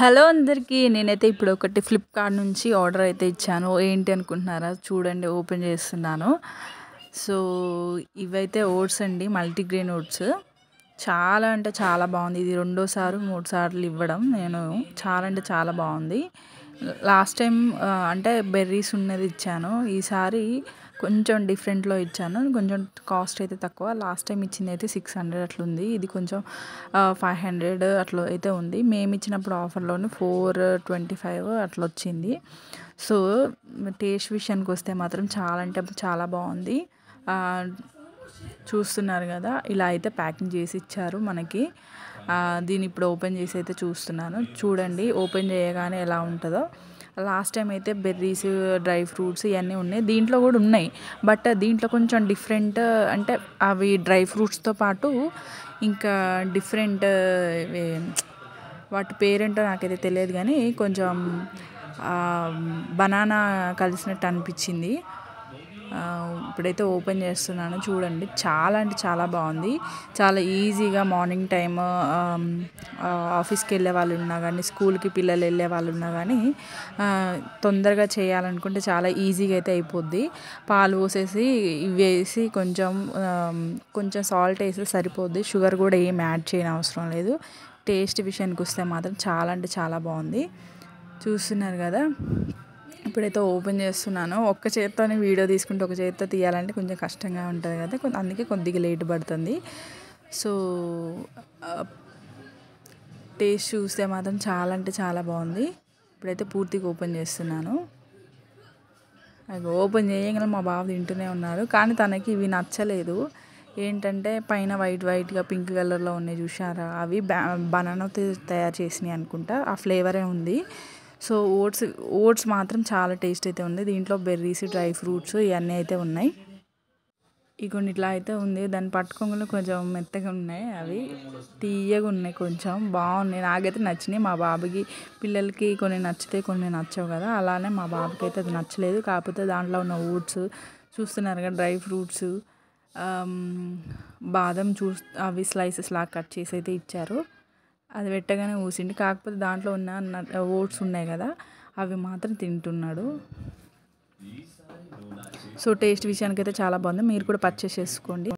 Hello అందరికీ. నేనైతే ఇప్పుడు ఒకటి ఫ్లిప్‌కార్ట్ నుంచి ఆర్డర్ అయితే ఇచ్చాను. ఏంటి అనుకుంటున్నారా? చూడండి, ఓపెన్ చేస్తున్నాను. సో, ఇవైతే ఓట్స్ అండి, మల్టీగ్రెయిన్ ఓట్స్. చాలా అంటే చాలా బాగుంది. ఇది రెండోసారి, మూడు సార్లు ఇవ్వడం నేను. చాలా అంటే చాలా బాగుంది. లాస్ట్ టైం అంటే బెర్రీస్ ఉన్నది ఇచ్చాను. ఈసారి కొంచెం డిఫరెంట్లో ఇచ్చాను. కొంచెం కాస్ట్ అయితే తక్కువ. లాస్ట్ టైం ఇచ్చింది అయితే 600 అట్లా ఉంది. ఇది కొంచెం 500 అట్లా అయితే ఉంది. మేము ఇచ్చినప్పుడు ఆఫర్లోనే 425 అట్లా వచ్చింది. సో టేస్ట్ విషయానికి వస్తే మాత్రం చాలా అంటే చాలా బాగుంది. చూస్తున్నారు కదా, ఇలా అయితే ప్యాకింగ్ చేసి ఇచ్చారు మనకి. దీన్ని ఇప్పుడు ఓపెన్ చేసి అయితే చూస్తున్నాను. చూడండి, ఓపెన్ చేయగానే ఎలా ఉంటుందో. లాస్ట్ టైం అయితే బెర్రీస్, డ్రై ఫ్రూట్స్ ఇవన్నీ ఉన్నాయి. దీంట్లో కూడా ఉన్నాయి, బట్ దీంట్లో కొంచెం డిఫరెంట్. అంటే అవి డ్రై ఫ్రూట్స్తో పాటు ఇంకా డిఫరెంట్, వాటి పేరేంటో నాకైతే తెలియదు, కానీ కొంచెం బనానా కలిసినట్టు అనిపించింది. ఇప్పుడైతే ఓపెన్ చేస్తున్నాను. చూడండి, చాలా అంటే చాలా బాగుంది. చాలా ఈజీగా మార్నింగ్ టైమ్ ఆఫీస్కి వెళ్ళే వాళ్ళు ఉన్నా కానీ, స్కూల్కి పిల్లలు వెళ్ళే వాళ్ళు ఉన్నా కానీ తొందరగా చేయాలనుకుంటే చాలా ఈజీగా అయితే అయిపోద్ది. పాలు పోసేసి ఇవి వేసి కొంచెం సాల్ట్ వేసి సరిపోద్ది. షుగర్ కూడా ఏం యాడ్ చేయని అవసరం లేదు. టేస్ట్ విషయానికి వస్తే మాత్రం చాలా అంటే చాలా బాగుంది. చూస్తున్నారు కదా, ఇప్పుడైతే ఓపెన్ చేస్తున్నాను. ఒక్క చేత్తోనే వీడియో తీసుకుంటే ఒక చేత్తో తీయాలంటే కొంచెం కష్టంగా ఉంటుంది కదా, అందుకే కొద్దిగా లేట్ పడుతుంది. సో టేస్ట్ చూస్తే మాత్రం చాలా అంటే చాలా బాగుంది. ఇప్పుడైతే పూర్తిగా ఓపెన్ చేస్తున్నాను. అది ఓపెన్ చేయగానే మా బాబు తింటూనే ఉన్నారు, కానీ తనకి ఇవి నచ్చలేదు. ఏంటంటే పైన వైట్గా పింక్ కలర్లో ఉన్నాయి చూసారా, అవి బనానాతో తయారు చేసినాయి అనుకుంటా. ఆ ఫ్లేవరే ఉంది. సో ఓట్స్ మాత్రం చాలా టేస్ట్ అయితే ఉంది. దీంట్లో బెర్రీస్, డ్రై ఫ్రూట్స్ ఇవన్నీ అయితే ఉన్నాయి. ఇగోండి, ఇట్లా అయితే ఉంది. దాన్ని పట్టుకోగానే కొంచెం మెత్తగా ఉన్నాయి, అవి తీయగా ఉన్నాయి, కొంచెం బాగున్నాయి. నాకైతే నచ్చినాయి. మా బాబుకి, పిల్లలకి కొన్ని నచ్చితే కొన్ని నచ్చవు కదా, అలానే మా బాబుకి అయితే అది నచ్చలేదు. కాకపోతే దాంట్లో ఉన్న ఓట్స్ చూస్తున్నారు కదా, డ్రై ఫ్రూట్స్, బాదం అవి స్లైసెస్ లాగా కట్ చేసి అయితే ఇచ్చారు. అది పెట్టగానే ఊసిండి. కాకపోతే దాంట్లో ఉన్న ఓట్స్ ఉన్నాయి కదా, అవి మాత్రం తింటున్నాడు. సో టేస్ట్ విషయానికి అయితే చాలా బాగుంది. మీరు కూడా పర్చేస్ చేసుకోండి.